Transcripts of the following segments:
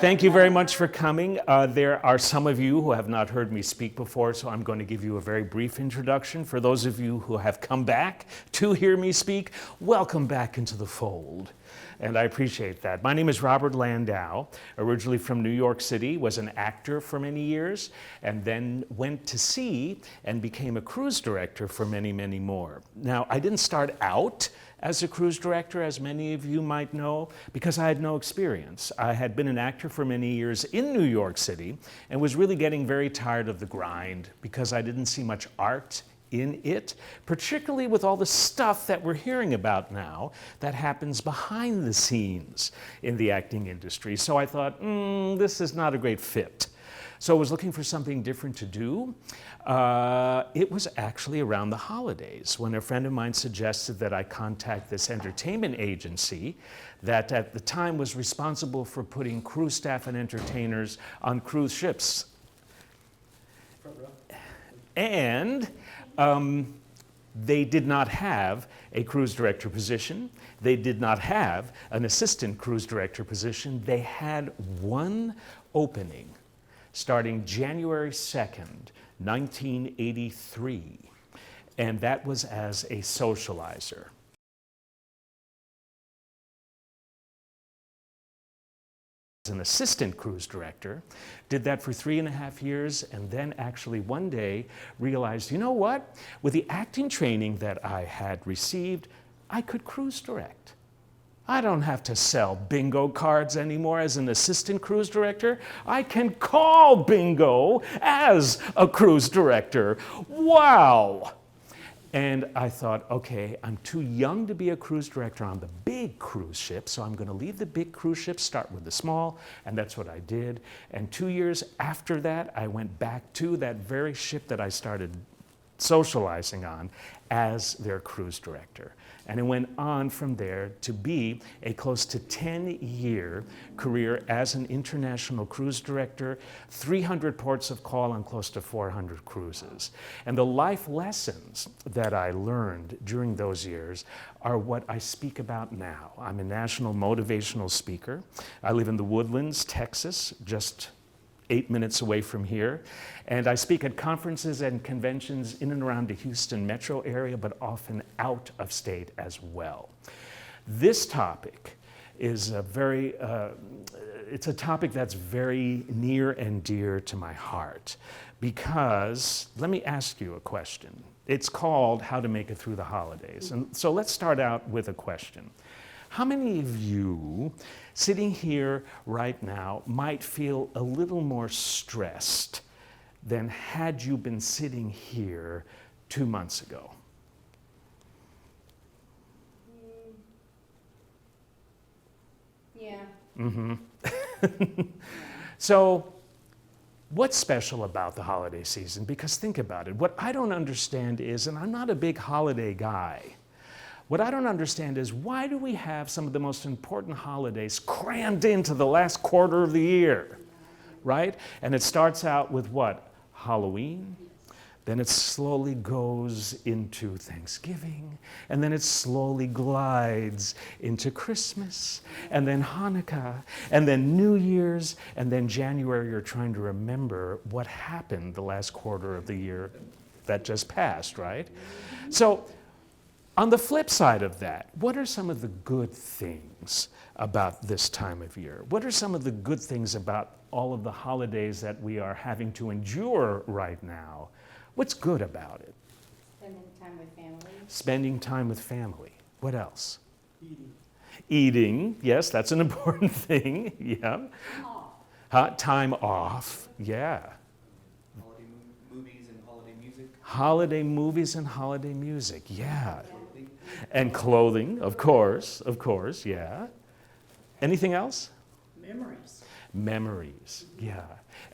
Thank you very much for coming. There are some of you who have not heard me speak before, so I'm going to give you a very brief introduction. For those of you who have come back to hear me speak, welcome back into the fold. And I appreciate that. My name is Robert Landau, originally from New York City, was an actor for many years, and then went to sea and became a cruise director for many, many more. Now, I didn't start out as a cruise director, as many of you might know, because I had no experience. I had been an actor for many years in New York City and was really getting very tired of the grind because I didn't see much art in it, particularly with all the stuff that we're hearing about now that happens behind the scenes in the acting industry. So I thought, this is not a great fit. So I was looking for something different to do. It was actually around the holidays when a friend of mine suggested that I contact this entertainment agency that at the time was responsible for putting cruise staff and entertainers on cruise ships. And they did not have a cruise director position. They did not have an assistant cruise director position. They had one opening starting January 2nd, 1983, and that was as a socializer. As an assistant cruise director, did that for 3.5 years, and then actually one day realized, you know what? With the acting training that I had received, I could cruise direct. I don't have to sell bingo cards anymore as an assistant cruise director. I can call bingo as a cruise director. Wow! And I thought, okay, I'm too young to be a cruise director on the big cruise ship, so I'm going to leave the big cruise ship, start with the small, and that's what I did. And 2 years after that, I went back to that very ship that I started socializing on as their cruise director. And it went on from there to be a close to 10-year career as an international cruise director, 300 ports of call on close to 400 cruises. And the life lessons that I learned during those years are what I speak about now. I'm a national motivational speaker. I live in the Woodlands, Texas, just 8 minutes away from here. And I speak at conferences and conventions in and around the Houston metro area, but often out of state as well. This topic is it's a topic that's very near and dear to my heart because, let me ask you a question. It's called How to Make It Through the Holidays. And so let's start out with a question. How many of you sitting here right now might feel a little more stressed than had you been sitting here 2 months ago? Yeah. Mm-hmm. So, what's special about the holiday season? Because think about it. What I don't understand is, and I'm not a big holiday guy, what I don't understand is why do we have some of the most important holidays crammed into the last quarter of the year, right? And it starts out with what? Halloween. Then it slowly goes into Thanksgiving, and then it slowly glides into Christmas, and then Hanukkah, and then New Year's, and then January you're trying to remember what happened the last quarter of the year that just passed, right? So, on the flip side of that, what are some of the good things about this time of year? What are some of the good things about all of the holidays that we are having to endure right now? What's good about it? Spending time with family. Spending time with family. What else? Eating. Eating, yes, that's an important thing. Yeah. Time off, yeah. Holiday movies and holiday music. Holiday movies and holiday music, yeah. And clothing, of course, yeah. Anything else? Memories. Memories, yeah.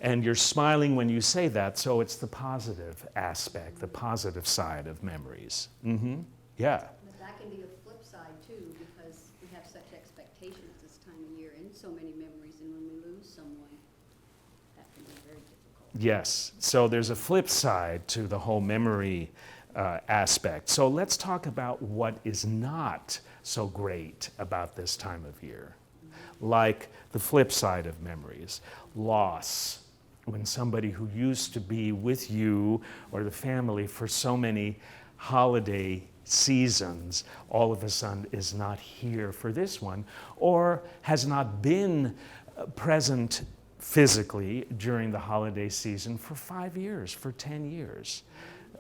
And you're smiling when you say that, so it's the positive aspect, the positive side of memories. Mm-hmm. Yeah. But that can be a flip side too, because we have such expectations this time of year and so many memories, and when we lose someone, that can be very difficult. Yes. So there's a flip side to the whole memory aspect. So let's talk about what is not so great about this time of year. like the flip side of memories, loss. When somebody who used to be with you or the family for so many holiday seasons all of a sudden is not here for this one, or has not been present physically during the holiday season for 5 years, for 10 years.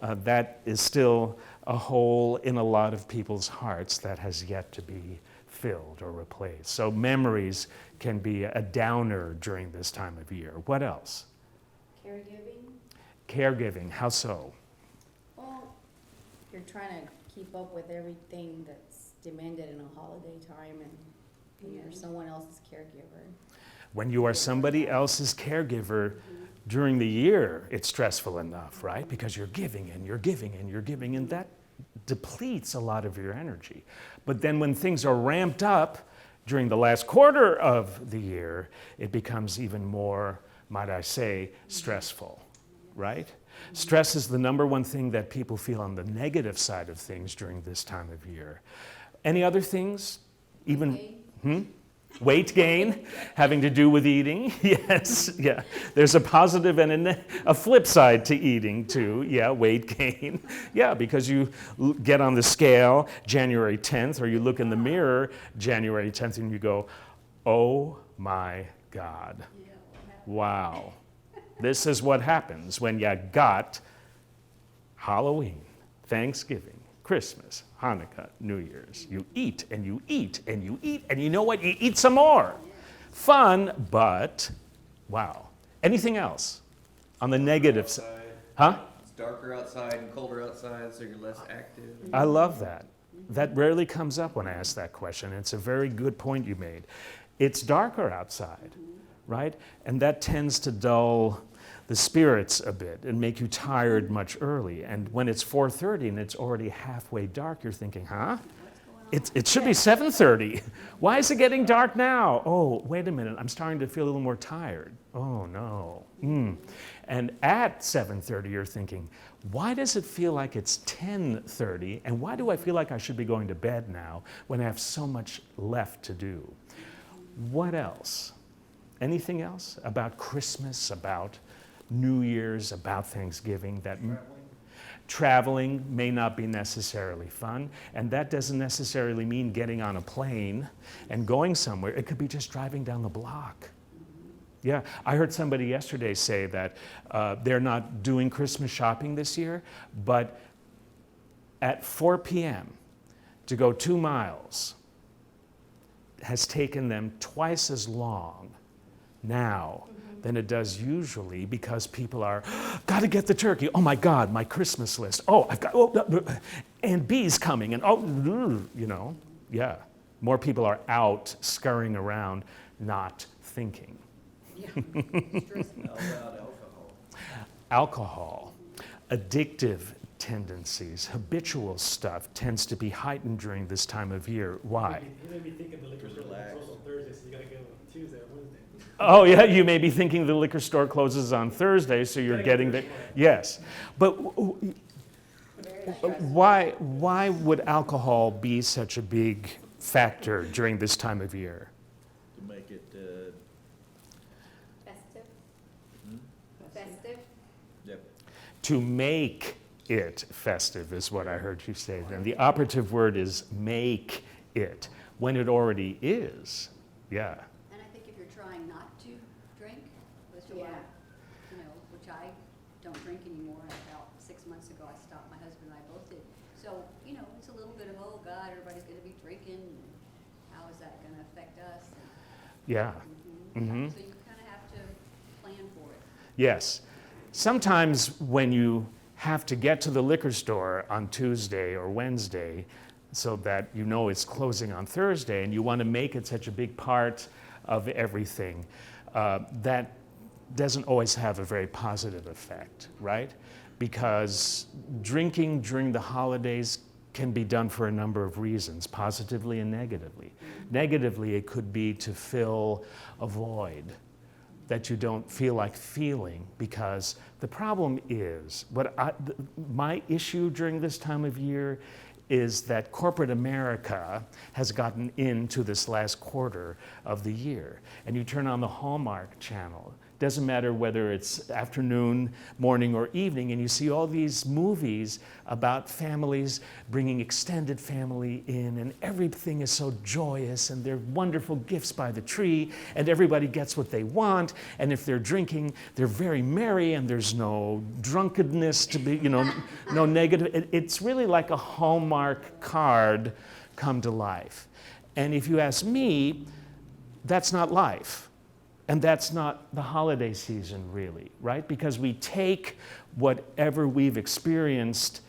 That is still a hole in a lot of people's hearts that has yet to be filled or replaced. So memories can be a downer during this time of year. What else? Caregiving? Caregiving, how so? Well, you're trying to keep up with everything that's demanded in a holiday time and you're someone else's caregiver. When you are somebody else's caregiver during the year, it's stressful enough, right? Because you're giving and you're giving and you're giving, and that depletes a lot of your energy. But then when things are ramped up during the last quarter of the year, it becomes even more, might I say, stressful, right? Stress is the number one thing that people feel on the negative side of things during this time of year. Any other things? Even weight gain, having to do with eating. Yes, yeah. There's a positive and a flip side to eating too. Yeah, weight gain. Yeah, because you get on the scale January 10th, or you look in the mirror January 10th and you go, oh my God. Wow. This is what happens when you got Halloween, Thanksgiving, Christmas, Hanukkah, New Year's. You eat and you eat and you eat, and you know what? You eat some more. Fun, but wow. Anything else on the negative side? Huh? It's darker outside and colder outside, so you're less active. I love that. That rarely comes up when I ask that question. It's a very good point you made. It's darker outside, right? And that tends to dull the spirits a bit and make you tired much early. And when it's 4:30 and it's already halfway dark, you're thinking, huh? It should be 7:30. Why is it getting dark now? Oh, wait a minute, I'm starting to feel a little more tired. Oh no. And at 7:30, you're thinking, why does it feel like it's 10:30? And why do I feel like I should be going to bed now when I have so much left to do? What else? Anything else about Christmas, about New Year's, about Thanksgiving? That traveling may not be necessarily fun, and that doesn't necessarily mean getting on a plane and going somewhere. It could be just driving down the block. Yeah, I heard somebody yesterday say that they're not doing Christmas shopping this year, but at 4 p.m. to go 2 miles has taken them twice as long now than it does usually, because people are, got to get the turkey. Oh my God, my Christmas list. Oh, I've got, and B's coming, and you know, yeah. More people are out scurrying around, not thinking. Yeah. How about alcohol? Alcohol, addictive tendencies, habitual stuff tends to be heightened during this time of year. Why? You may be thinking the liquor store closes on Thursday, so you gotta go on Tuesday or Wednesday. Oh yeah, you may be thinking the liquor store closes on Thursday, so you're getting the, yes. But why would alcohol be such a big factor during this time of year? To make it, Festive? hmm? Festive? Yep. To make it festive is what I heard you say. And the operative word is make it, when it already is. Yeah. And I think if you're trying not to drink, which I don't drink anymore, and about 6 months ago I stopped, my husband and I both did. So, it's a little bit of, oh God, everybody's gonna be drinking, and how is that gonna affect us? Yeah. So you kinda have to plan for it. Yes. Sometimes when you have to get to the liquor store on Tuesday or Wednesday so that you know it's closing on Thursday, and you want to make it such a big part of everything, that doesn't always have a very positive effect, right? Because drinking during the holidays can be done for a number of reasons, positively and negatively. Negatively, it could be to fill a void that you don't feel like feeling, because the problem is, my issue during this time of year is that corporate America has gotten into this last quarter of the year. And you turn on the Hallmark channel. Doesn't matter whether it's afternoon, morning, or evening, and you see all these movies about families bringing extended family in, and everything is so joyous, and there are wonderful gifts by the tree, and everybody gets what they want, and if they're drinking, they're very merry, and there's no drunkenness to be, no negative. It's really like a Hallmark card come to life. And if you ask me, that's not life. And that's not the holiday season, really, right? Because we take whatever we've experienced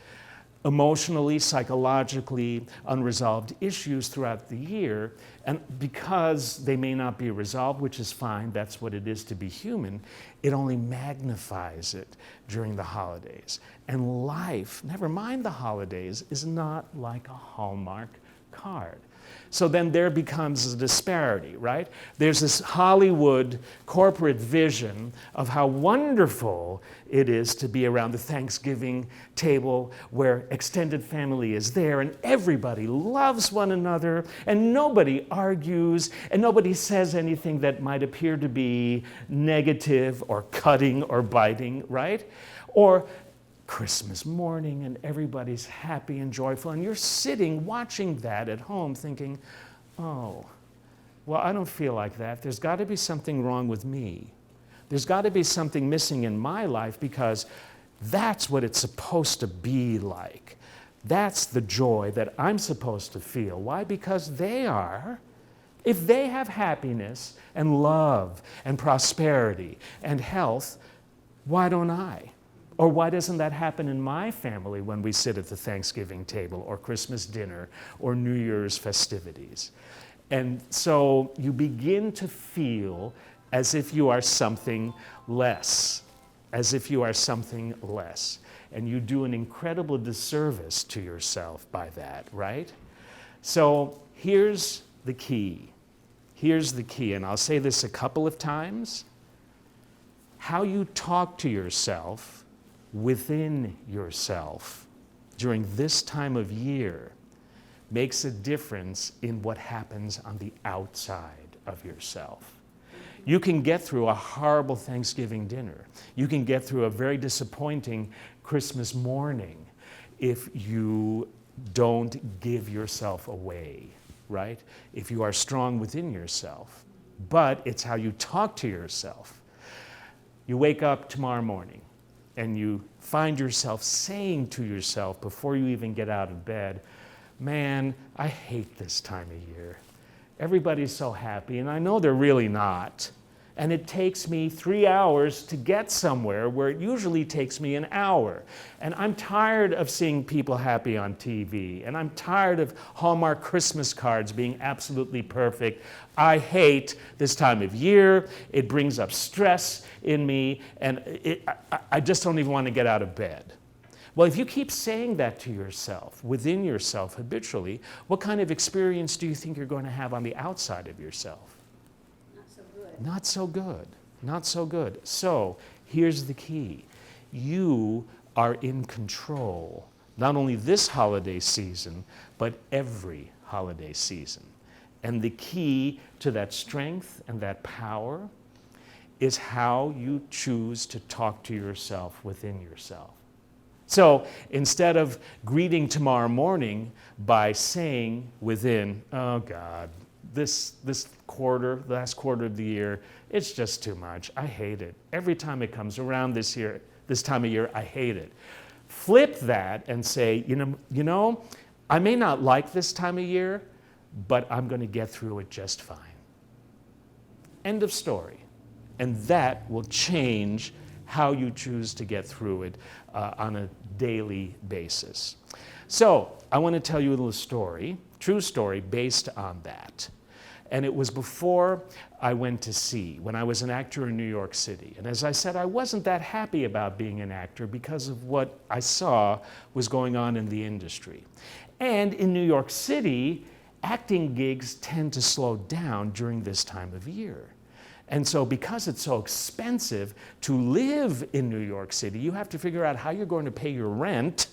emotionally, psychologically, unresolved issues throughout the year, and because they may not be resolved, which is fine, that's what it is to be human, it only magnifies it during the holidays. And life, never mind the holidays, is not like a Hallmark card. So then there becomes a disparity, right? There's this Hollywood corporate vision of how wonderful it is to be around the Thanksgiving table where extended family is there and everybody loves one another and nobody argues and nobody says anything that might appear to be negative or cutting or biting, right? Or Christmas morning and everybody's happy and joyful and you're sitting watching that at home thinking, oh, well, I don't feel like that. There's got to be something wrong with me. There's got to be something missing in my life because that's what it's supposed to be like. That's the joy that I'm supposed to feel. Why? Because they are. If they have happiness and love and prosperity and health, why don't I? Or why doesn't that happen in my family when we sit at the Thanksgiving table or Christmas dinner or New Year's festivities? And so you begin to feel as if you are something less, as if you are something less. And you do an incredible disservice to yourself by that, right? So here's the key. Here's the key, and I'll say this a couple of times. How you talk to yourself within yourself during this time of year makes a difference in what happens on the outside of yourself. You can get through a horrible Thanksgiving dinner. You can get through a very disappointing Christmas morning if you don't give yourself away, right? If you are strong within yourself. But it's how you talk to yourself. You wake up tomorrow morning and you find yourself saying to yourself before you even get out of bed, man, I hate this time of year. Everybody's so happy, and I know they're really not. And it takes me 3 hours to get somewhere where it usually takes me an hour. And I'm tired of seeing people happy on TV. And I'm tired of Hallmark Christmas cards being absolutely perfect. I hate this time of year. It brings up stress in me. And I just don't even want to get out of bed. Well, if you keep saying that to yourself, within yourself habitually, what kind of experience do you think you're going to have on the outside of yourself? Not so good. Not so good. So here's the key. You are in control, not only this holiday season, but every holiday season. And the key to that strength and that power is how you choose to talk to yourself within yourself. So instead of greeting tomorrow morning by saying within, oh God, this quarter, last quarter of the year, it's just too much. I hate it. Every time it comes around this time of year, I hate it. Flip that and say, you know, I may not like this time of year, but I'm going to get through it just fine. End of story. And that will change how you choose to get through it on a daily basis. So I want to tell you a little story, true story, based on that. And it was before I went to sea, when I was an actor in New York City. And as I said, I wasn't that happy about being an actor because of what I saw was going on in the industry. And in New York City, acting gigs tend to slow down during this time of year. And so because it's so expensive to live in New York City, you have to figure out how you're going to pay your rent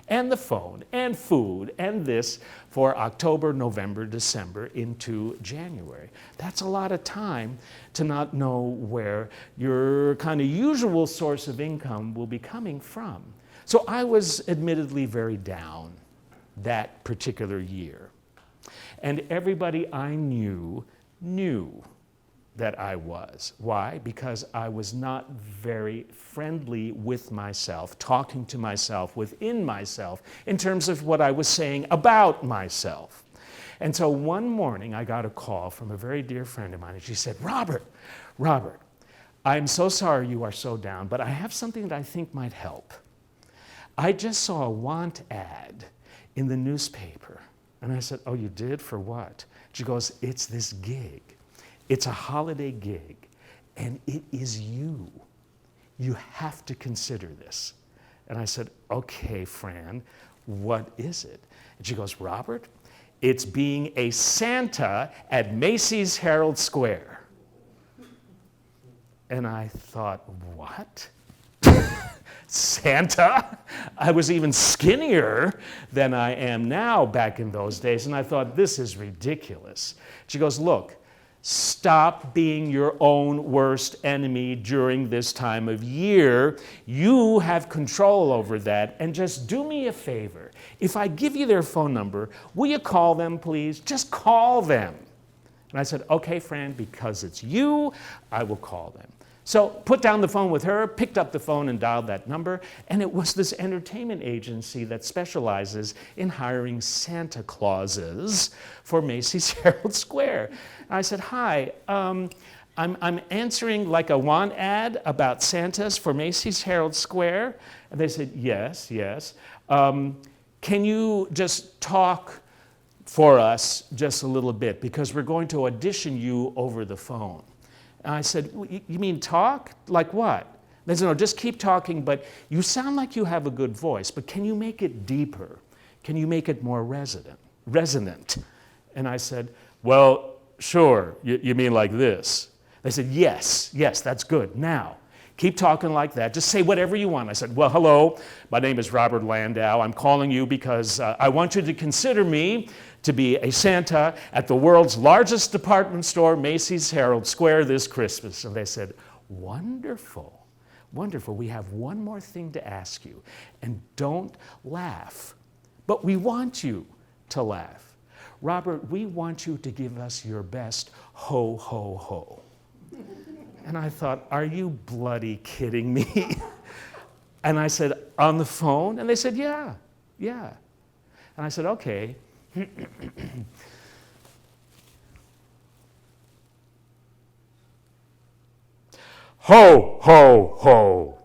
and the phone and food and this for October, November, December into January. That's a lot of time to not know where your kind of usual source of income will be coming from. So I was admittedly very down that particular year. And everybody I knew that I was. Why? Because I was not very friendly with myself, talking to myself, within myself, in terms of what I was saying about myself. And so one morning I got a call from a very dear friend of mine, and she said, Robert, I'm so sorry you are so down, but I have something that I think might help. I just saw a want ad in the newspaper. And I said, oh, you did? For what? She goes, it's this gig. It's a holiday gig, and it is you. You have to consider this. And I said, okay, Fran, what is it? And she goes, Robert, it's being a Santa at Macy's Herald Square. And I thought, what? Santa? I was even skinnier than I am now back in those days, and I thought, this is ridiculous. She goes, look, stop being your own worst enemy during this time of year. You have control over that, and just do me a favor. If I give you their phone number, will you call them, please? Just call them. And I said, okay, Fran, because it's you, I will call them. So put down the phone with her, picked up the phone and dialed that number, and it was this entertainment agency that specializes in hiring Santa Clauses for Macy's Herald Square. And I said, hi, I'm answering like a want ad about Santas for Macy's Herald Square. And they said, yes. Can you just talk for us just a little bit, because we're going to audition you over the phone. And I said, you mean talk? Like what? They said, no, just keep talking, but you sound like you have a good voice, but can you make it deeper? Can you make it more resonant? And I said, well, sure, you mean like this? They said, yes, that's good. Now, keep talking like that. Just say whatever you want. I said, well, hello, my name is Robert Landau. I'm calling you because I want you to consider me to be a Santa at the world's largest department store, Macy's Herald Square, this Christmas. And they said, wonderful. We have one more thing to ask you. And don't laugh. But we want you to laugh. Robert, we want you to give us your best ho, ho, ho. And I thought, are you bloody kidding me? And I said, on the phone? And they said, yeah. And I said, okay. Ho, ho, ho.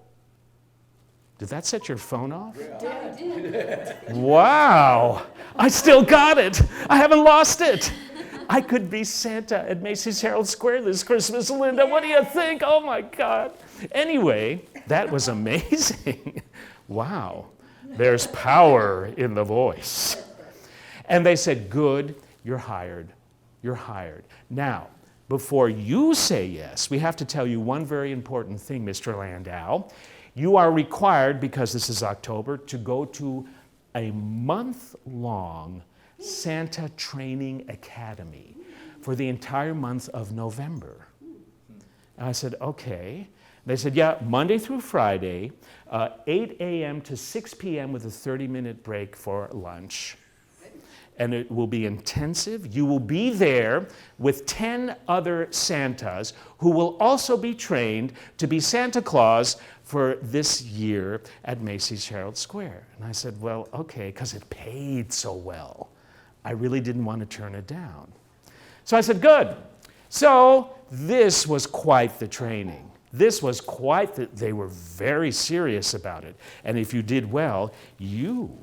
Did that set your phone off? Yeah. Wow. I still got it. I haven't lost it. I could be Santa at Macy's Herald Square this Christmas, Linda. What do you think? Oh my God. Anyway, that was amazing. Wow. There's power in the voice. And they said, good, you're hired. Now, before you say yes, we have to tell you one very important thing, Mr. Landau. You are required, because this is October, to go to a month-long Santa Training Academy for the entire month of November. And I said, okay. They said, yeah, Monday through Friday, 8 a.m. to 6 p.m. with a 30-minute break for lunch. And it will be intensive. You will be there with 10 other Santas who will also be trained to be Santa Claus for this year at Macy's Herald Square. And I said, well, okay, because it paid so well. I really didn't want to turn it down. So I said, good. So this was quite the training. They were very serious about it. And if you did well, you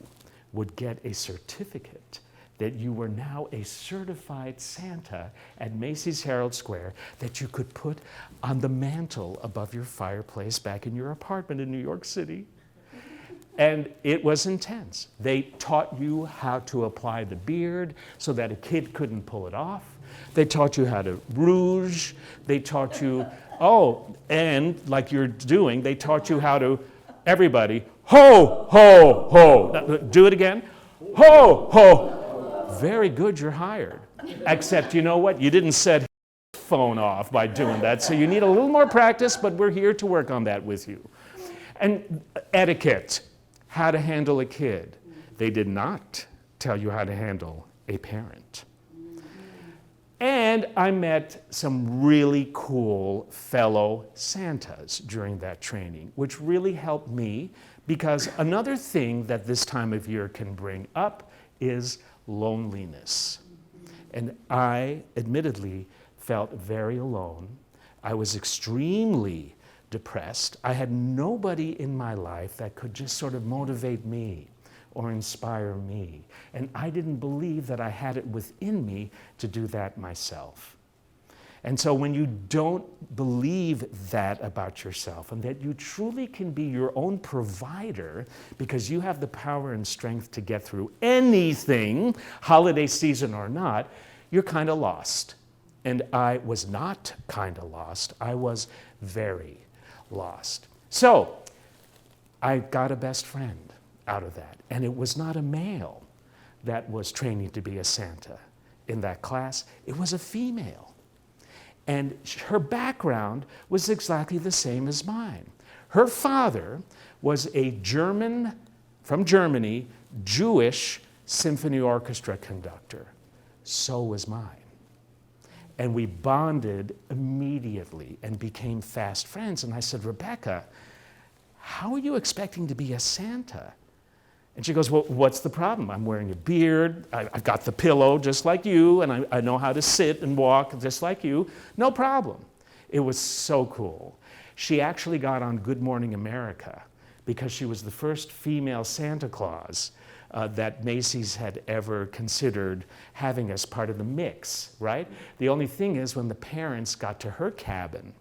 would get a certificate that you were now a certified Santa at Macy's Herald Square that you could put on the mantle above your fireplace back in your apartment in New York City. And it was intense. They taught you how to apply the beard so that a kid couldn't pull it off. They taught you how to rouge. They taught you, and like you're doing, they taught you how to, everybody, Ho, ho, ho. Now, do it again. Ho, ho. Very good, you're hired. Except, you know what? You didn't set phone off by doing that, so you need a little more practice, but we're here to work on that with you. And etiquette, how to handle a kid. They did not tell you how to handle a parent. And I met some really cool fellow Santas during that training, which really helped me, because another thing that this time of year can bring up is loneliness. And I admittedly felt very alone. I was extremely depressed. I had nobody in my life that could just sort of motivate me or inspire me. And I didn't believe that I had it within me to do that myself. And so when you don't believe that about yourself, and that you truly can be your own provider because you have the power and strength to get through anything, holiday season or not, you're kind of lost. And I was not kind of lost. I was very lost. So I got a best friend out of that. And it was not a male that was training to be a Santa in that class. It was a female. And her background was exactly the same as mine. Her father was a German, from Germany, Jewish symphony orchestra conductor. So was mine. And we bonded immediately and became fast friends. And I said, Rebecca, how are you expecting to be a Santa? And she goes, well, what's the problem? I'm wearing a beard, I've got the pillow just like you, and I know how to sit and walk just like you. No problem. It was so cool. She actually got on Good Morning America because she was the first female Santa Claus that Macy's had ever considered having as part of the mix, right? The only thing is when the parents got to her cabin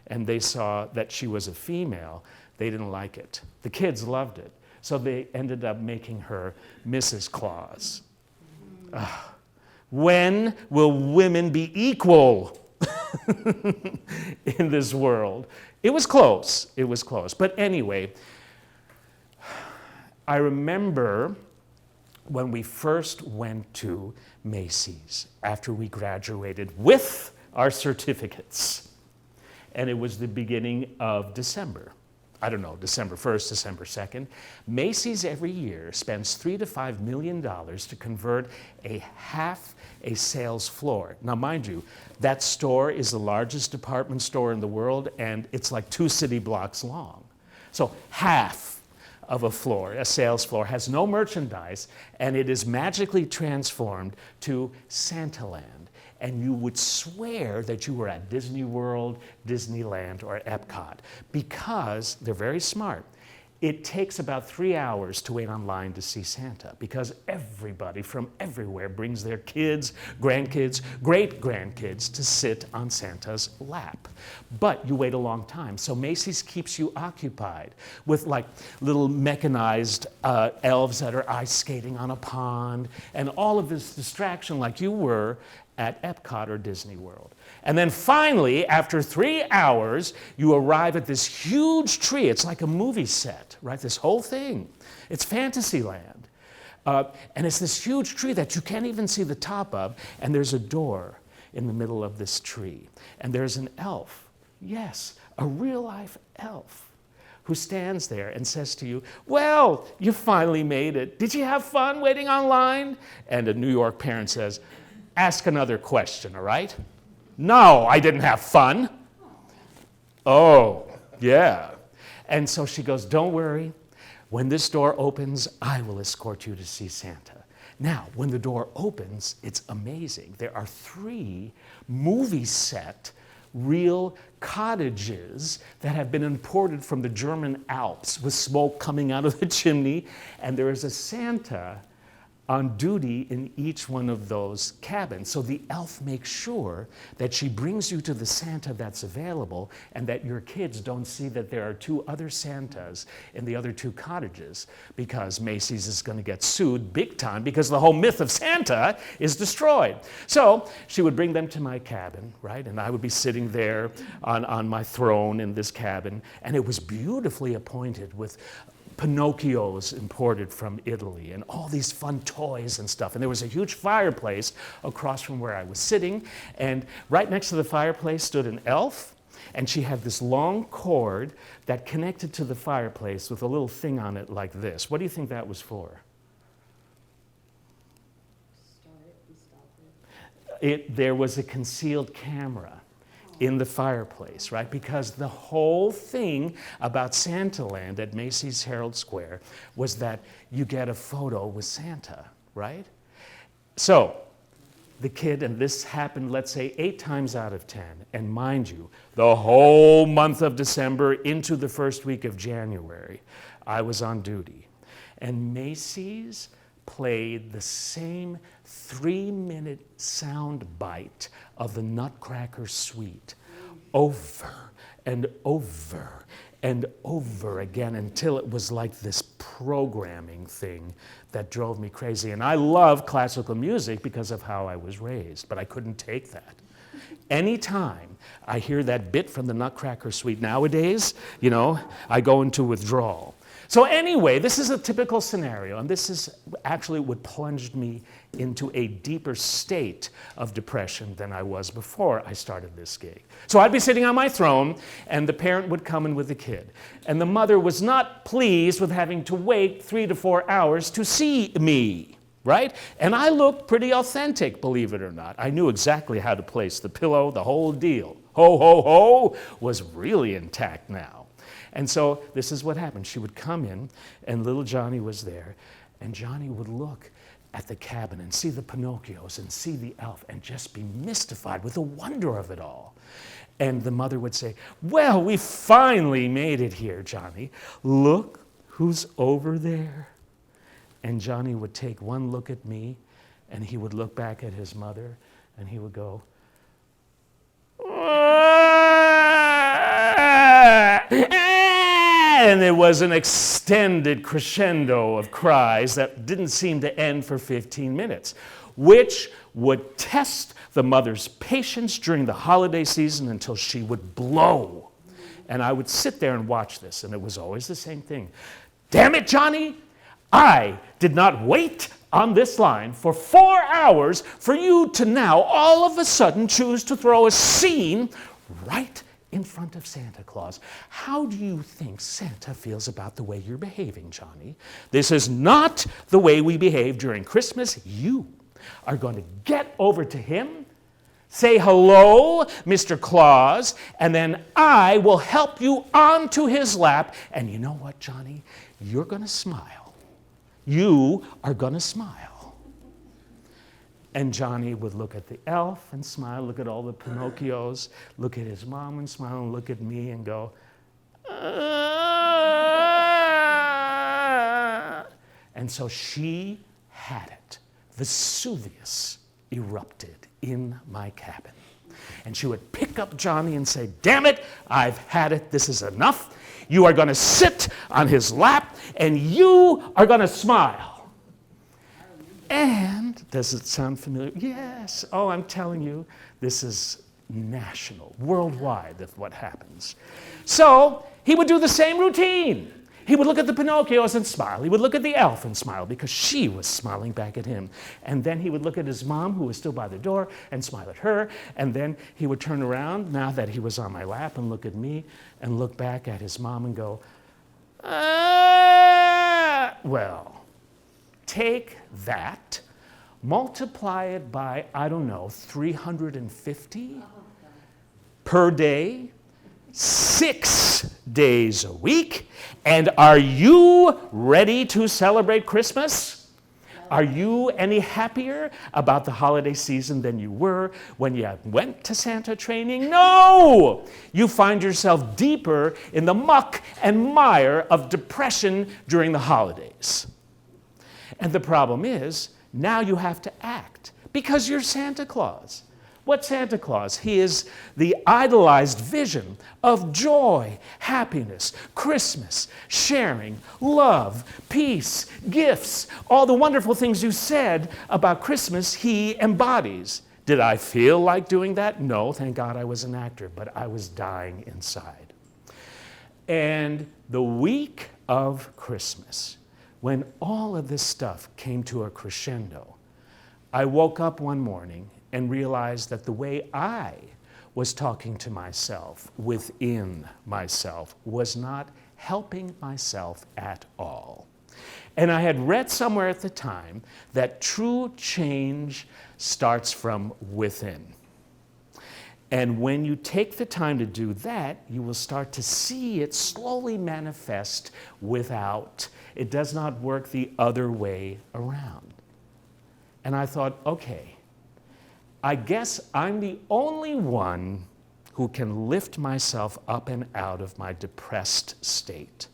and they saw that she was a female, they didn't like it. The kids loved it. So they ended up making her Mrs. Claus. When will women be equal in this world? It was close. It was close. But anyway, I remember when we first went to Macy's after we graduated with our certificates. And it was the beginning of December. I don't know, December 1st, December 2nd. Macy's every year spends $3 to $5 million to convert half a sales floor. Now, mind you, that store is the largest department store in the world, and it's like 2 city blocks long. So half of a floor, a sales floor, has no merchandise, and it is magically transformed to Santaland. And you would swear that you were at Disney World, Disneyland, or Epcot, because they're very smart. It takes about 3 hours to wait online to see Santa, because everybody from everywhere brings their kids, grandkids, great-grandkids to sit on Santa's lap. But you wait a long time, so Macy's keeps you occupied with like little mechanized elves that are ice skating on a pond, and all of this distraction like you were at Epcot or Disney World. And then finally, after 3 hours, you arrive at this huge tree. It's like a movie set, right? This whole thing. It's Fantasyland. And it's this huge tree that you can't even see the top of, and there's a door in the middle of this tree. And there's an elf, yes, a real-life elf, who stands there and says to you, well, you finally made it. Did you have fun waiting online? And a New York parent says, ask another question, all right? No, I didn't have fun. Oh, yeah. And so she goes, don't worry. When this door opens, I will escort you to see Santa. Now, when the door opens, it's amazing. There are 3 movie set real cottages that have been imported from the German Alps with smoke coming out of the chimney, and there is a Santa on duty in each one of those cabins. So the elf makes sure that she brings you to the Santa that's available, and that your kids don't see that there are 2 other Santas in the other 2 cottages, because Macy's is going to get sued big time because the whole myth of Santa is destroyed. So she would bring them to my cabin, right? And I would be sitting there on my throne in this cabin, and it was beautifully appointed with Pinocchios imported from Italy and all these fun toys and stuff. And there was a huge fireplace across from where I was sitting. And right next to the fireplace stood an elf. And she had this long cord that connected to the fireplace with a little thing on it like this. What do you think that was for? Start it and stop it. There was a concealed camera in the fireplace, right? Because the whole thing about Santaland at Macy's Herald Square was that you get a photo with Santa, right? So the kid, and this happened, let's say, 8 times out of 10, and mind you, the whole month of December into the first week of January, I was on duty. And Macy's played the same 3-minute sound bite of the Nutcracker Suite over and over and over again until it was like this programming thing that drove me crazy. And I love classical music because of how I was raised, but I couldn't take that. Anytime I hear that bit from the Nutcracker Suite nowadays, you know, I go into withdrawal. So anyway, this is a typical scenario, and this is actually what plunged me into a deeper state of depression than I was before I started this gig. So I'd be sitting on my throne, and the parent would come in with the kid. And the mother was not pleased with having to wait 3 to 4 hours to see me, right? And I looked pretty authentic, believe it or not. I knew exactly how to place the pillow, the whole deal. Ho, ho, ho was really intact now. And so this is what happened. She would come in, and little Johnny was there, and Johnny would look at the cabin and see the Pinocchios and see the elf and just be mystified with the wonder of it all. And the mother would say, well, we finally made it here, Johnny. Look who's over there. And Johnny would take one look at me, and he would look back at his mother, and he would go, and it was an extended crescendo of cries that didn't seem to end for 15 minutes, which would test the mother's patience during the holiday season until she would blow. And I would sit there and watch this, and it was always the same thing. Damn it, Johnny, I did not wait on this line for 4 hours for you to now all of a sudden choose to throw a scene right in front of Santa Claus. How do you think Santa feels about the way you're behaving, Johnny? This is not the way we behave during Christmas. You are going to get over to him, say hello, Mr. Claus, and then I will help you onto his lap. And you know what, Johnny? You're going to smile. You are going to smile. And Johnny would look at the elf and smile, look at all the Pinocchios, look at his mom and smile, and look at me and go, And so she had it. Vesuvius erupted in my cabin. And she would pick up Johnny and say, damn it, I've had it, this is enough. You are going to sit on his lap, and you are going to smile. And, does it sound familiar? Yes. Oh, I'm telling you, this is national, worldwide, of what happens. So, he would do the same routine. He would look at the Pinocchios and smile. He would look at the elf and smile because she was smiling back at him. And then he would look at his mom, who was still by the door, and smile at her. And then he would turn around, now that he was on my lap, and look at me and look back at his mom and go, well, take that, multiply it by, I don't know, 350 per day, 6 days a week, and are you ready to celebrate Christmas? Are you any happier about the holiday season than you were when you went to Santa training? No! You find yourself deeper in the muck and mire of depression during the holidays. And the problem is, now you have to act because you're Santa Claus. What's Santa Claus? He is the idolized vision of joy, happiness, Christmas, sharing, love, peace, gifts, all the wonderful things you said about Christmas, he embodies. Did I feel like doing that? No, thank God I was an actor, but I was dying inside. And the week of Christmas, when all of this stuff came to a crescendo, I woke up one morning and realized that the way I was talking to myself within myself was not helping myself at all. And I had read somewhere at the time that true change starts from within. And when you take the time to do that, you will start to see it slowly manifest without. It does not work the other way around. And I thought, okay, I guess I'm the only one who can lift myself up and out of my depressed state.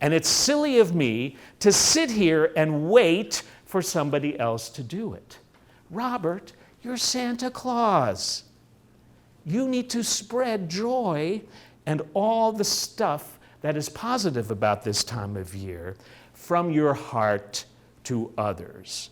And it's silly of me to sit here and wait for somebody else to do it. Robert, you're Santa Claus. You need to spread joy and all the stuff that is positive about this time of year from your heart to others.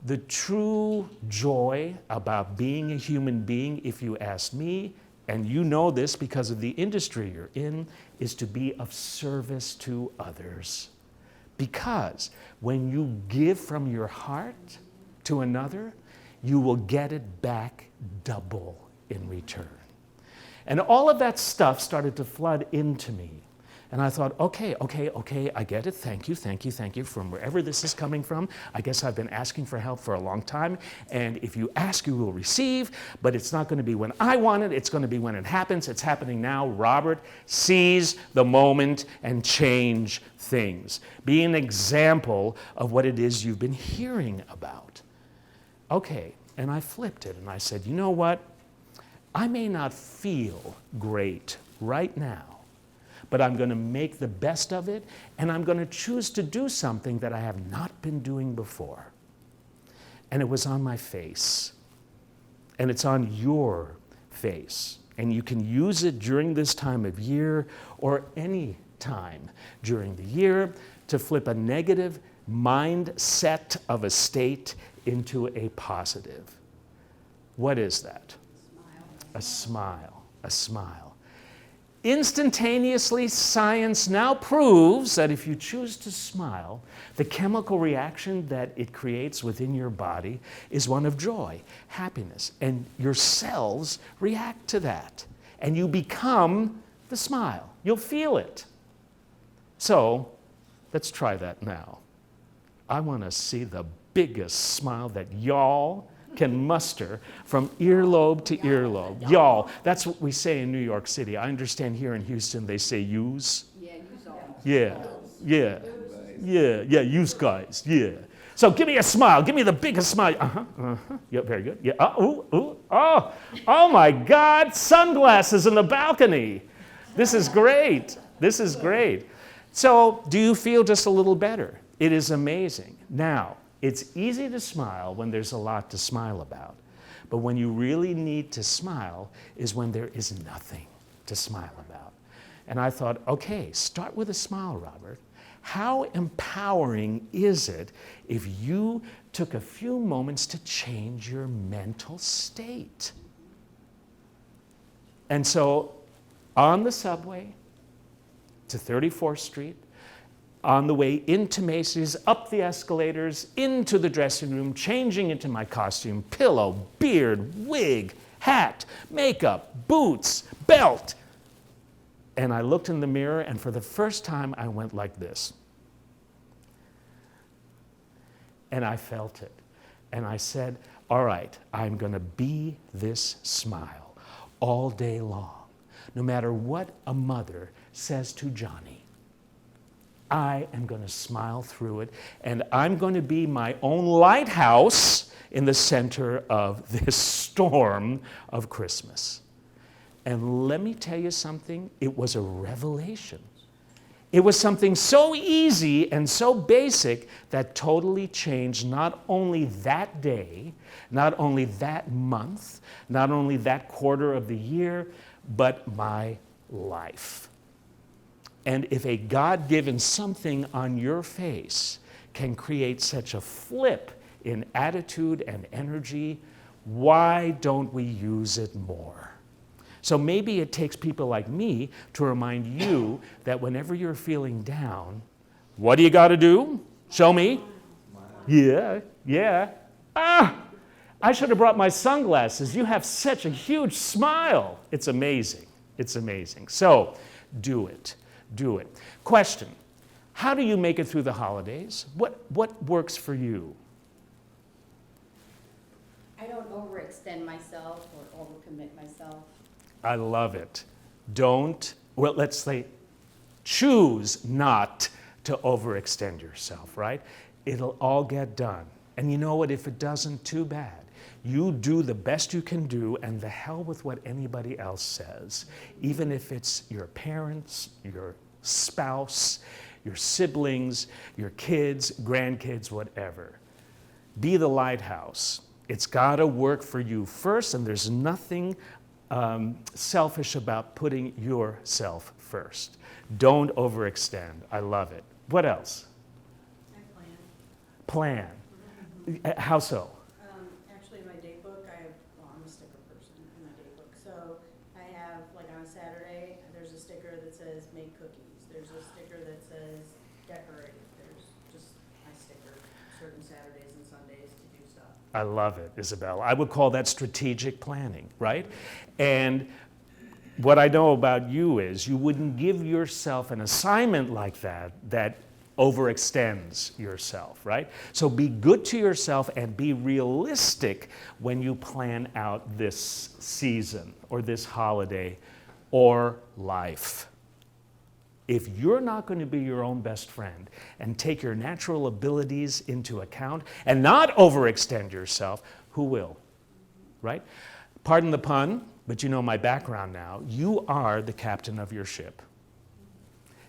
The true joy about being a human being, if you ask me, and you know this because of the industry you're in, is to be of service to others. Because when you give from your heart to another, you will get it back double in return. And all of that stuff started to flood into me. And I thought, okay, I get it. Thank you from wherever this is coming from. I guess I've been asking for help for a long time. And if you ask, you will receive. But it's not going to be when I want it. It's going to be when it happens. It's happening now. Robert, seize the moment and change things. Be an example of what it is you've been hearing about. Okay, and I flipped it and I said, you know what? I may not feel great right now, but I'm going to make the best of it, and I'm going to choose to do something that I have not been doing before. And it was on my face, and it's on your face, and you can use it during this time of year or any time during the year to flip a negative mindset of a state into a positive. What is that? A smile, a smile. Instantaneously, science now proves that if you choose to smile, the chemical reaction that it creates within your body is one of joy, happiness, and your cells react to that. And you become the smile. You'll feel it. So, let's try that now. I want to see the biggest smile that y'all can muster from earlobe to earlobe. Y'all, that's what we say in New York City. I understand here in Houston they say yous. Yeah, use all. Yeah, yous guys, yeah. So give me a smile, give me the biggest smile. Yeah, very good. Yeah, oh my God, sunglasses in the balcony. This is great, this is great. So do you feel just a little better? It is amazing. Now, it's easy to smile when there's a lot to smile about. But when you really need to smile is when there is nothing to smile about. And I thought, okay, start with a smile, Robert. How empowering is it if you took a few moments to change your mental state? And so on the subway to 34th Street, on the way into Macy's, up the escalators, into the dressing room, changing into my costume, pillow, beard, wig, hat, makeup, boots, belt. And I looked in the mirror, and for the first time, I went like this. And I felt it. And I said, all right, I'm going to be this smile all day long, no matter what a mother says to Johnny. I am going to smile through it, and I'm going to be my own lighthouse in the center of this storm of Christmas. And let me tell you something, it was a revelation. It was something so easy and so basic that totally changed not only that day, not only that month, not only that quarter of the year, but my life. And if a God-given something on your face can create such a flip in attitude and energy, why don't we use it more? So maybe it takes people like me to remind you that whenever you're feeling down, what do you got to do? Show me. Yeah, yeah. Ah, I should have brought my sunglasses. You have such a huge smile. It's amazing. It's amazing. So do it. Do it. Question. How do you make it through the holidays? What works for you? I don't overextend myself or overcommit myself. I love it. Let's say, choose not to overextend yourself, right? It'll all get done. And you know what? If it doesn't, too bad. You do the best you can do, and the hell with what anybody else says, even if it's your parents, your spouse, your siblings, your kids, grandkids, whatever. Be the lighthouse. It's got to work for you first, and there's nothing selfish about putting yourself first. Don't overextend. I love it. What else? I Plan. How so? Actually, in my date book, I'm a sticker person in my date book. So I have, like on a Saturday, there's a sticker that says make cookies. There's a sticker that says decorate. There's just, I sticker certain Saturdays and Sundays to do stuff. I love it, Isabel. I would call that strategic planning, right? And what I know about you is you wouldn't give yourself an assignment like that overextends yourself, right? So be good to yourself and be realistic when you plan out this season or this holiday or life. If you're not going to be your own best friend and take your natural abilities into account and not overextend yourself, who will, right? Pardon the pun, but you know my background now. You are the captain of your ship.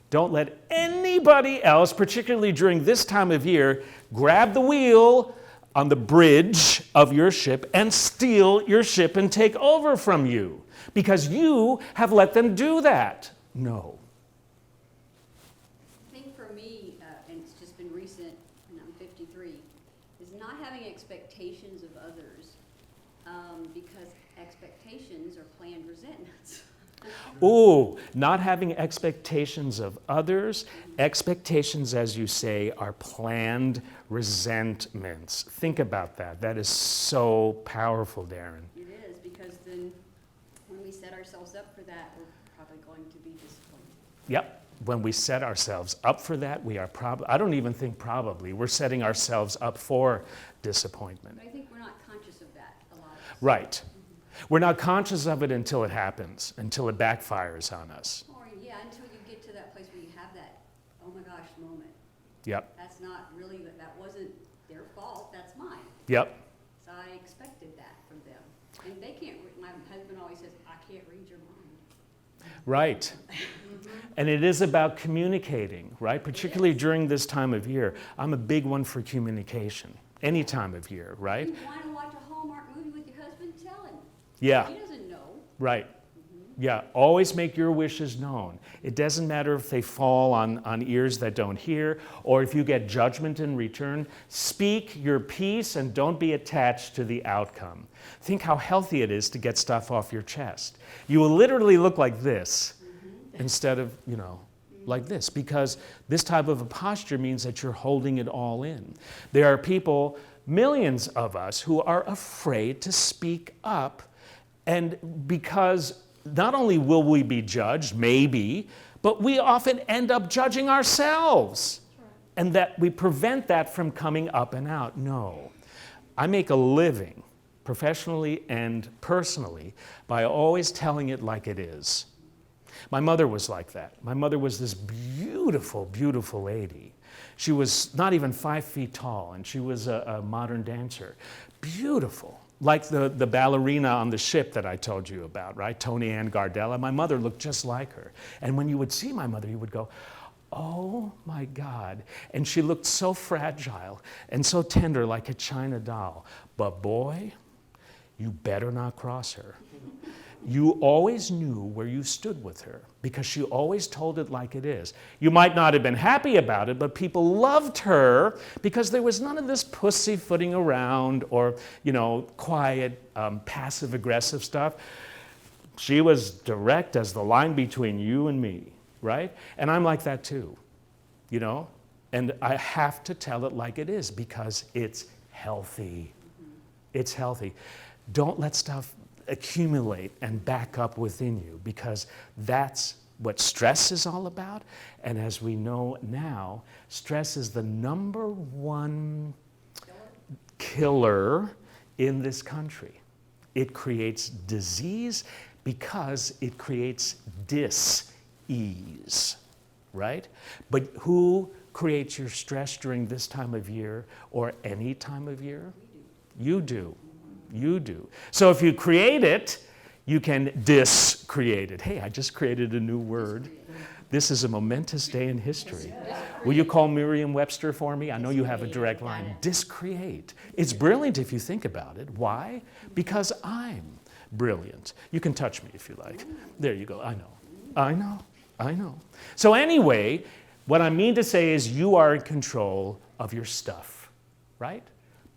Don't let anybody else, particularly during this time of year, grab the wheel on the bridge of your ship and steal your ship and take over from you because you have let them do that. No. I think for me, and it's just been recent, and I'm 53, is not having expectations of others, because expectations are planned resentments. Ooh, not having expectations of others. Expectations, as you say, are planned resentments. Think about that. That is so powerful, Darren. It is, because then when we set ourselves up for that, we're probably going to be disappointed. Yep. When we set ourselves up for that, we are I don't even think probably, we're setting ourselves up for disappointment. But I think we're not conscious of that a lot of us. Right. We're not conscious of it until it happens, until it backfires on us. Or, yeah, until you get to that place where you have that, oh my gosh, moment. Yep. That's not really, that wasn't their fault, that's mine. Yep. So I expected that from them. And they can't, my husband always says, I can't read your mind. Right. And it is about communicating, right? Particularly during this time of year. I'm a big one for communication, any time of year, right? You want to watch a Hallmark movie with your husband, tell him. Yeah, He doesn't know. right. Yeah, always make your wishes known. It doesn't matter if they fall on ears that don't hear or if you get judgment in return. Speak your piece and don't be attached to the outcome. Think how healthy it is to get stuff off your chest. You will literally look like this instead of, like this, because this type of a posture means that you're holding it all in. There are people, millions of us, who are afraid to speak up, and because not only will we be judged, maybe, but we often end up judging ourselves. And that we prevent that from coming up and out. No. I make a living, professionally and personally, by always telling it like it is. My mother was like that. My mother was this beautiful, beautiful lady. She was not even 5 feet tall, and she was a modern dancer. Beautiful. Like the ballerina on the ship that I told you about, right? Tony Ann Gardella. My mother looked just like her. And when you would see my mother, you would go, oh my God. And she looked so fragile and so tender, like a china doll. But boy, you better not cross her. You always knew where you stood with her because she always told it like it is. You might not have been happy about it, but people loved her because there was none of this pussyfooting around or, quiet, passive-aggressive stuff. She was direct as the line between you and me, right? And I'm like that too, you know? And I have to tell it like it is because it's healthy. It's healthy. Don't let stuff accumulate and back up within you because that's what stress is all about. And as we know now, stress is the number one killer in this country. It creates disease because it creates dis-ease, right? But who creates your stress during this time of year or any time of year? You do. You do. So if you create it, you can discreate it. Hey, I just created a new word. This is a momentous day in history. Will you call Merriam-Webster for me? I know you have a direct line. Discreate. It's brilliant if you think about it. Why? Because I'm brilliant. You can touch me if you like. There you go. I know. I know. I know. So anyway, what I mean to say is you are in control of your stuff, right?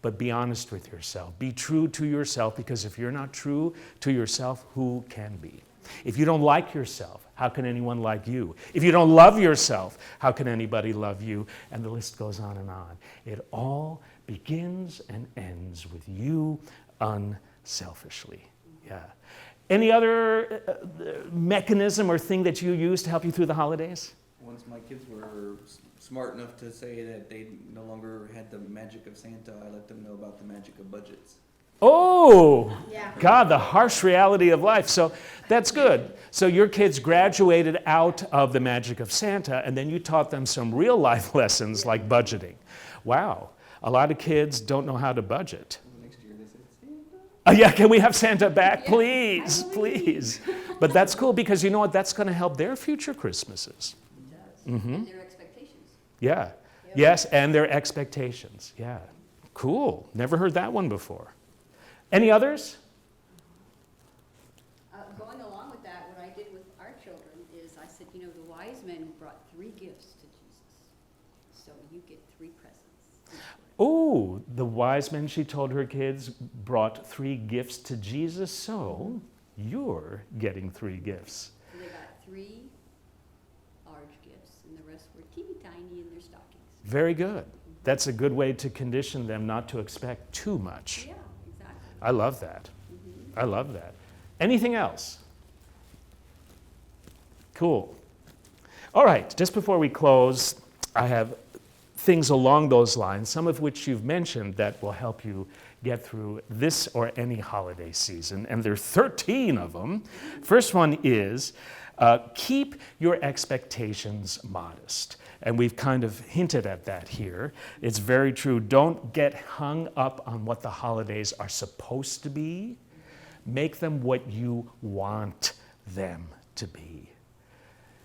But be honest with yourself. Be true to yourself, because if you're not true to yourself, who can be? If you don't like yourself, how can anyone like you? If you don't love yourself, how can anybody love you? And the list goes on and on. It all begins and ends with you unselfishly. Yeah. Any other mechanism or thing that you use to help you through the holidays? Once my kids were smart enough to say that they no longer had the magic of Santa, I let them know about the magic of budgets. Oh, Yeah. God, the harsh reality of life. So that's good. So your kids graduated out of the magic of Santa, and then you taught them some real life lessons like budgeting. Wow. A lot of kids don't know how to budget. Next year they said, Santa? Yeah, can we have Santa back, please, please? But that's cool because you know what? That's going to help their future Christmases. And their expectations. Yeah. Yes, and their expectations. Yeah. Cool. Never heard that one before. Any others? Going along with that, what I did with our children is I said, you know, the wise men brought 3 gifts to Jesus. So you get 3 presents. Oh, the wise men, she told her kids, brought 3 gifts to Jesus, so you're getting 3 gifts. So they got 3 large gifts, and the rest were teeny tiny in their stockings. Very good. That's a good way to condition them not to expect too much. Yeah, exactly. I love that. I love that. Anything else? Cool. All right, just before we close, I have things along those lines, some of which you've mentioned that will help you get through this or any holiday season, and there are 13 of them. First one is keep your expectations modest. And we've kind of hinted at that here. It's very true. Don't get hung up on what the holidays are supposed to be. Make them what you want them to be.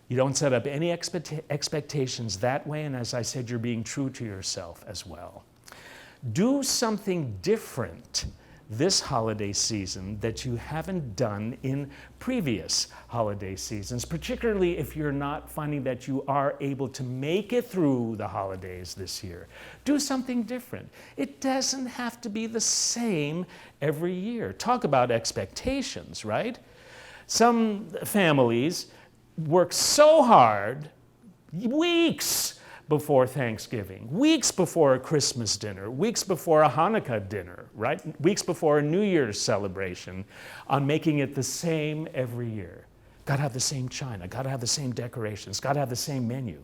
You don't set up any expectations that way, and as I said, you're being true to yourself as well. Do something different this holiday season that you haven't done in previous holiday seasons, particularly if you're not finding that you are able to make it through the holidays this year. Do something different. It doesn't have to be the same every year. Talk about expectations, right? Some families work so hard, weeks before Thanksgiving, weeks before a Christmas dinner, weeks before a Hanukkah dinner, right? Weeks before a New Year's celebration on making it the same every year. Got to have the same china, got to have the same decorations, got to have the same menu.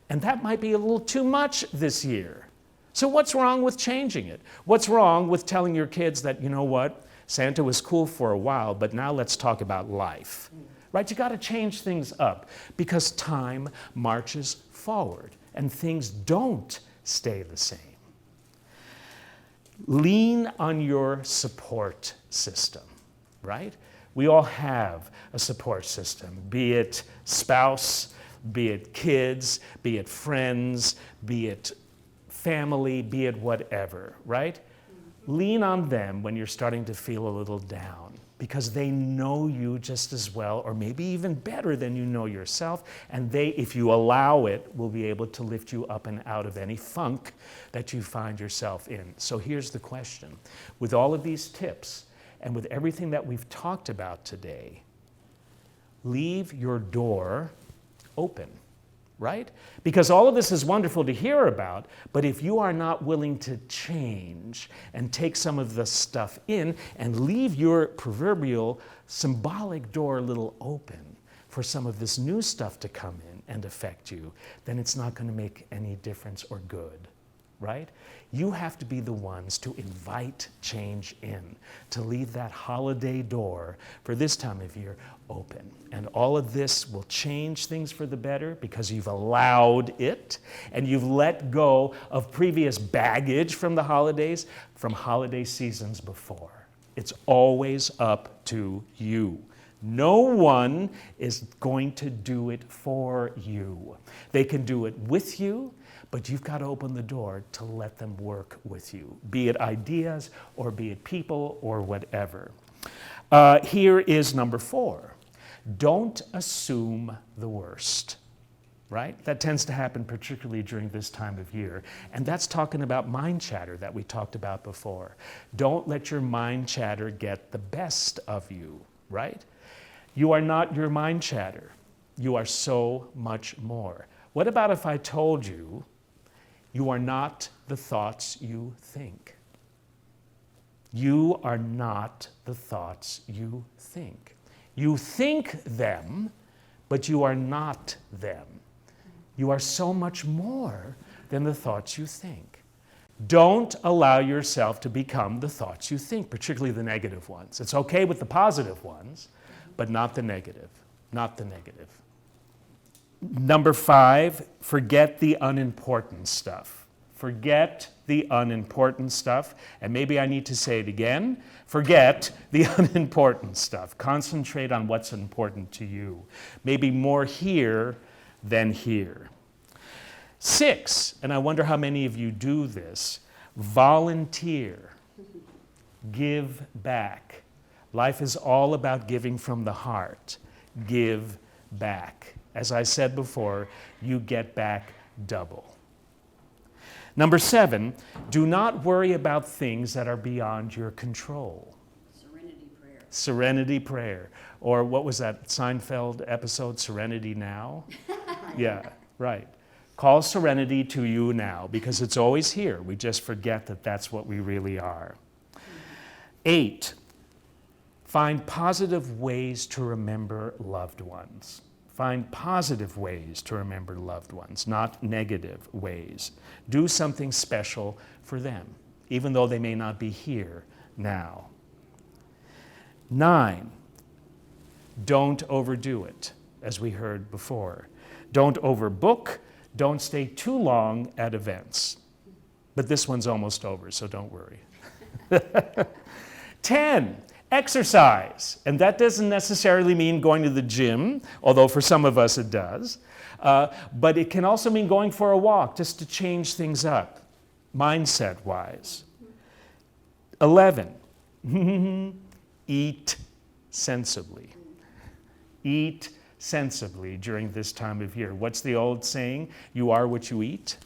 And that might be a little too much this year. So what's wrong with changing it? What's wrong with telling your kids that, you know what, Santa was cool for a while, but now let's talk about life, right? You got to change things up because time marches forward. And things don't stay the same. Lean on your support system, right? We all have a support system, be it spouse, be it kids, be it friends, be it family, be it whatever, right? Lean on them when you're starting to feel a little down, because they know you just as well, or maybe even better than you know yourself, and they, if you allow it, will be able to lift you up and out of any funk that you find yourself in. So here's the question. With all of these tips, and with everything that we've talked about today, leave your door open, right? Because all of this is wonderful to hear about, but if you are not willing to change and take some of the stuff in and leave your proverbial symbolic door a little open for some of this new stuff to come in and affect you, then it's not going to make any difference or good, right? You have to be the ones to invite change in, to leave that holiday door for this time of year open. And all of this will change things for the better because you've allowed it and you've let go of previous baggage from the holidays, from holiday seasons before. It's always up to you. No one is going to do it for you. They can do it with you, but you've got to open the door to let them work with you, be it ideas or be it people or whatever. Here is number 4. Don't assume the worst, right? That tends to happen particularly during this time of year. And that's talking about mind chatter that we talked about before. Don't let your mind chatter get the best of you, right? You are not your mind chatter. You are so much more. What about if I told you you are not the thoughts you think? You are not the thoughts you think. You think them, but you are not them. You are so much more than the thoughts you think. Don't allow yourself to become the thoughts you think, particularly the negative ones. It's okay with the positive ones, but not the negative, not the negative. Number 5, forget the unimportant stuff. Forget the unimportant stuff. And maybe I need to say it again. Forget the unimportant stuff. Concentrate on what's important to you. Maybe more here than here. 6, and I wonder how many of you do this, volunteer. Give back. Life is all about giving from the heart. Give back. As I said before, you get back double. Number 7, do not worry about things that are beyond your control. Serenity prayer. Serenity prayer. Or what was that Seinfeld episode, Serenity Now? Yeah, right. Call serenity to you now because it's always here. We just forget that that's what we really are. 8, find positive ways to remember loved ones. Find positive ways to remember loved ones, not negative ways. Do something special for them, even though they may not be here now. 9, don't overdo it, as we heard before. Don't overbook. Don't stay too long at events. But this one's almost over, so don't worry. 10, exercise. And that doesn't necessarily mean going to the gym, although for some of us it does. But it can also mean going for a walk, just to change things up, mindset-wise. 11, eat sensibly. Eat sensibly during this time of year. What's the old saying? You are what you eat.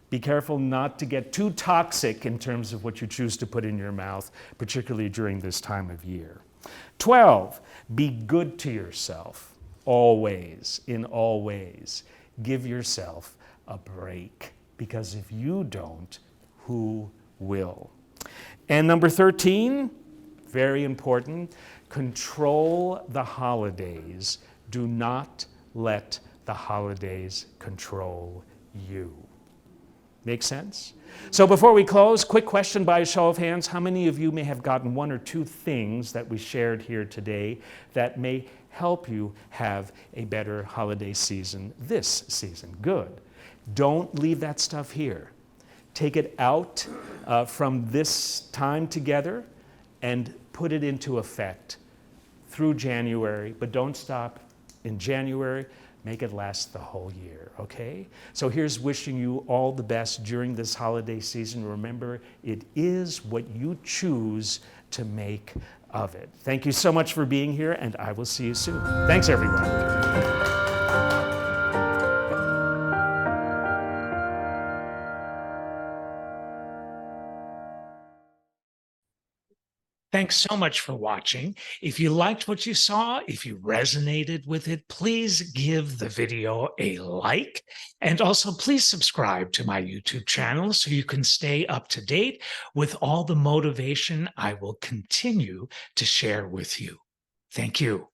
Be careful not to get too toxic in terms of what you choose to put in your mouth, particularly during this time of year. 12, be good to yourself, always, in all ways. Give yourself a break, because if you don't, who will? And number 13, very important, control the holidays. Do not let the holidays control you. Make sense? So before we close, quick question by a show of hands. How many of you may have gotten 1 or 2 things that we shared here today that may help you have a better holiday season this season? Good. Don't leave that stuff here. Take it out from this time together and put it into effect through January, but don't stop in January. Make it last the whole year, okay? So here's wishing you all the best during this holiday season. Remember, it is what you choose to make of it. Thank you so much for being here, and I will see you soon. Thanks, everyone. Thanks so much for watching. If you liked what you saw, if you resonated with it, please give the video a like. And also, please subscribe to my YouTube channel so you can stay up to date with all the motivation I will continue to share with you. Thank you.